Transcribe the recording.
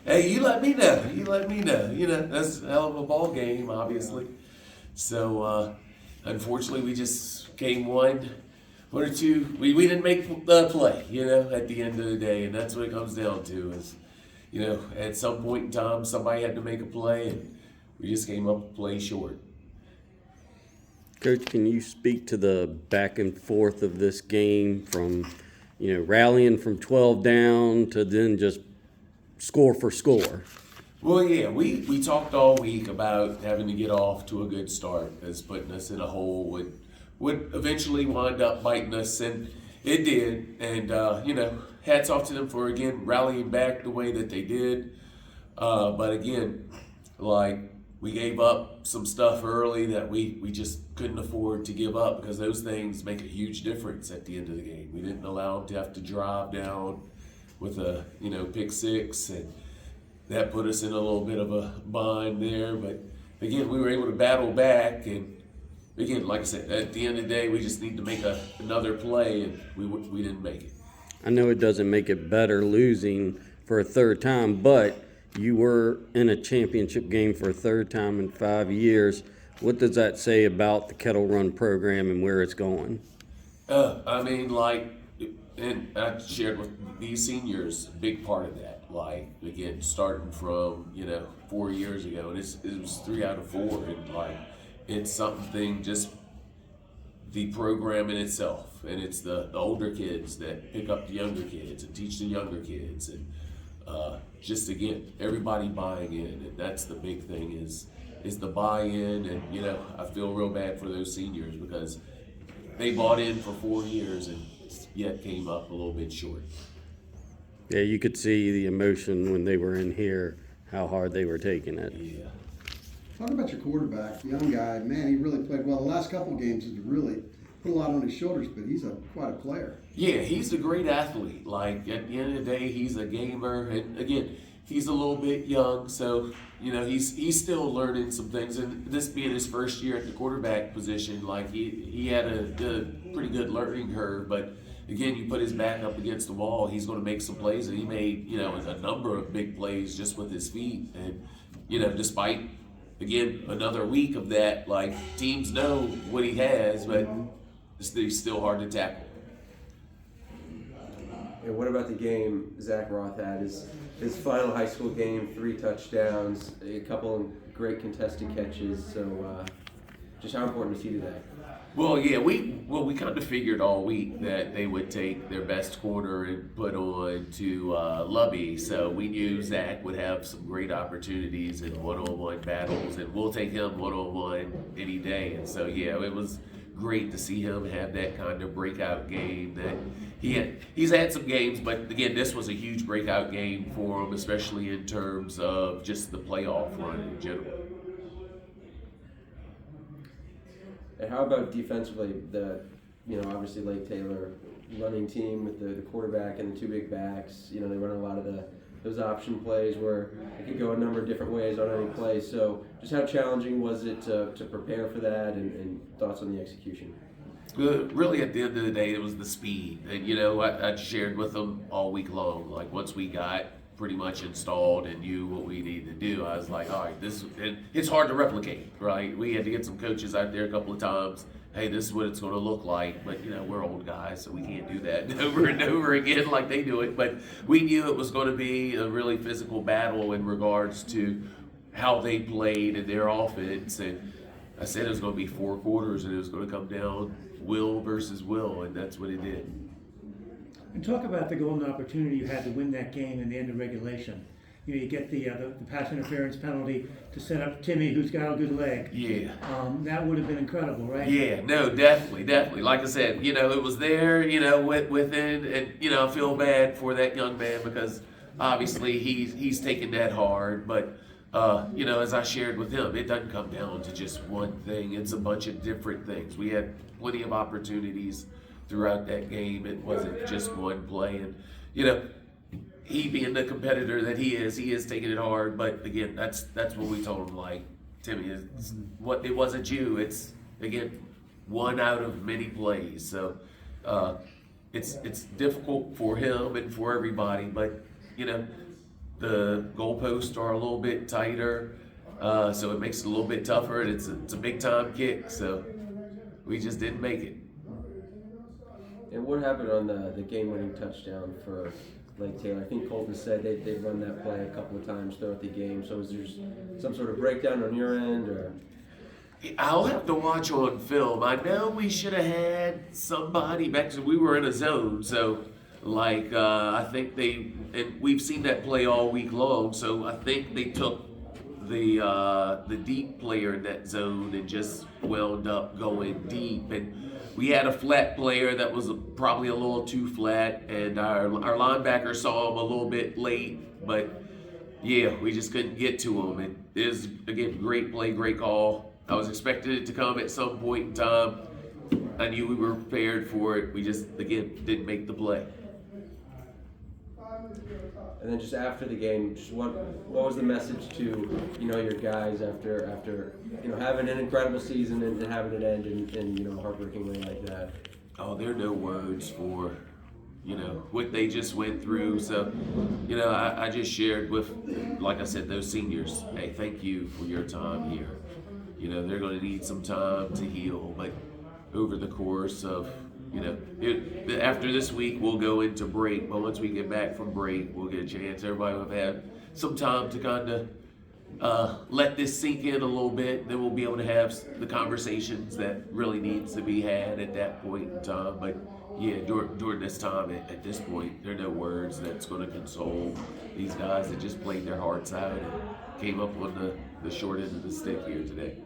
Hey, you let me know. You let me know. That's a hell of a ball game, obviously. So, unfortunately, we just came one or two. We didn't make the play, at the end of the day. And that's what it comes down to is, at some point in time, somebody had to make a play, and we just came up a play short. Coach, can you speak to the back and forth of this game from, rallying from 12 down to then just score for score? Well, yeah, we talked all week about having to get off to a good start as putting us in a hole would eventually wind up biting us, and it did. And hats off to them for again rallying back the way that they did. But again, like we gave up some stuff early that we just couldn't afford to give up because those things make a huge difference at the end of the game. We didn't allow them to have to drive down with a pick six, and that put us in a little bit of a bind there. But again, we were able to battle back, and again, like I said, at the end of the day, we just need to make another play, and we didn't make it. I know it doesn't make it better losing for a third time, but you were in a championship game for a third time in 5 years. What does that say about the Kettle Run program and where it's going? I mean, and I shared with these seniors a big part of that. Like again, starting from 4 years ago, and it was 3 out of 4, and it's something just the program in itself, and it's the older kids that pick up the younger kids and teach the younger kids, and just again everybody buying in, and that's the big thing is the buy-in, and I feel real bad for those seniors because they bought in for 4 years and yet came up a little bit short. Yeah, you could see the emotion when they were in here, how hard they were taking it. Yeah. Talk about your quarterback, the young guy. Man, he really played well. The last couple of games has really put a lot on his shoulders, but he's quite a player. Yeah, he's a great athlete. Like at the end of the day, he's a gamer, and again, he's a little bit young, so he's still learning some things. And this being his first year at the quarterback position, like he had a pretty good learning curve. But again, you put his back up against the wall, he's going to make some plays, and he made a number of big plays just with his feet. And despite again another week of that, like teams know what he has, but he's still hard to tackle. And what about the game Zach Roth had? His final high school game, 3 touchdowns, a couple of great contested catches. So, just how important was he to that? Well, yeah, we kind of figured all week that they would take their best corner and put on to Lubby. So we knew Zach would have some great opportunities in one-on-one battles, and we'll take him one-on-one any day. And so, yeah, it was great to see him have that kind of breakout game that he's had some games, but again, this was a huge breakout game for him, especially in terms of just the playoff run in general. And how about defensively? Obviously Lake Taylor running team with the quarterback and the 2 big backs. They run a lot of those option plays where it could go a number of different ways on any play. So just how challenging was it to prepare for that, and thoughts on the execution? Really, at the end of the day, it was the speed. And, I shared with them all week long. Like, once we got pretty much installed and knew what we needed to do, I was like, all right, and it's hard to replicate, right? We had to get some coaches out there a couple of times. Hey, this is what it's going to look like. But, we're old guys, so we can't do that over and over again like they do it. But we knew it was going to be a really physical battle in regards to how they played and their offense. And I said it was going to be 4 quarters, and it was going to come down will versus will, and that's what it did. And talk about the golden opportunity you had to win that game in the end of regulation. You get the pass interference penalty to set up Timmy, who's got a good leg. Yeah. That would have been incredible, right? Yeah, no, definitely. Like I said, it was there, within, and I feel bad for that young man because obviously he's taking that hard, but as I shared with him, it doesn't come down to just one thing. It's a bunch of different things. We had plenty of opportunities throughout that game. It wasn't just one play, and he being the competitor that he is taking it hard. But again, that's what we told him. Like, Timmy, it wasn't you. It's again one out of many plays. So it's difficult for him and for everybody. But the goalposts are a little bit tighter, so it makes it a little bit tougher. And it's a big time kick, so we just didn't make it. And what happened on the game-winning touchdown for Lake Taylor? I think Colton said they'd run that play a couple of times throughout the game. So was there some sort of breakdown on your end, or? I'll have to watch on film. I know we should have had somebody back because we were in a zone. So, like, I think and we've seen that play all week long. So I think they took the deep player in that zone and just wound up going deep. And we had a flat player that was probably a little too flat, and our linebacker saw him a little bit late. But yeah, we just couldn't get to him. And it is, again, great play, great call. I was expecting it to come at some point in time. I knew we were prepared for it. We just, again, didn't make the play. And then just after the game, just what was the message to your guys after having an incredible season and having it end in a heartbreaking way like that? Oh, there are no words for what they just went through. So I just shared with, like I said, those seniors, hey, thank you for your time here. They're going to need some time to heal, but over the course of, after this week, we'll go into break. But once we get back from break, we'll get a chance. Everybody will have some time to kind of let this sink in a little bit. Then we'll be able to have the conversations that really needs to be had at that point in time. But yeah, during this time, at this point, there are no words that's going to console these guys that just played their hearts out and came up on the short end of the stick here today.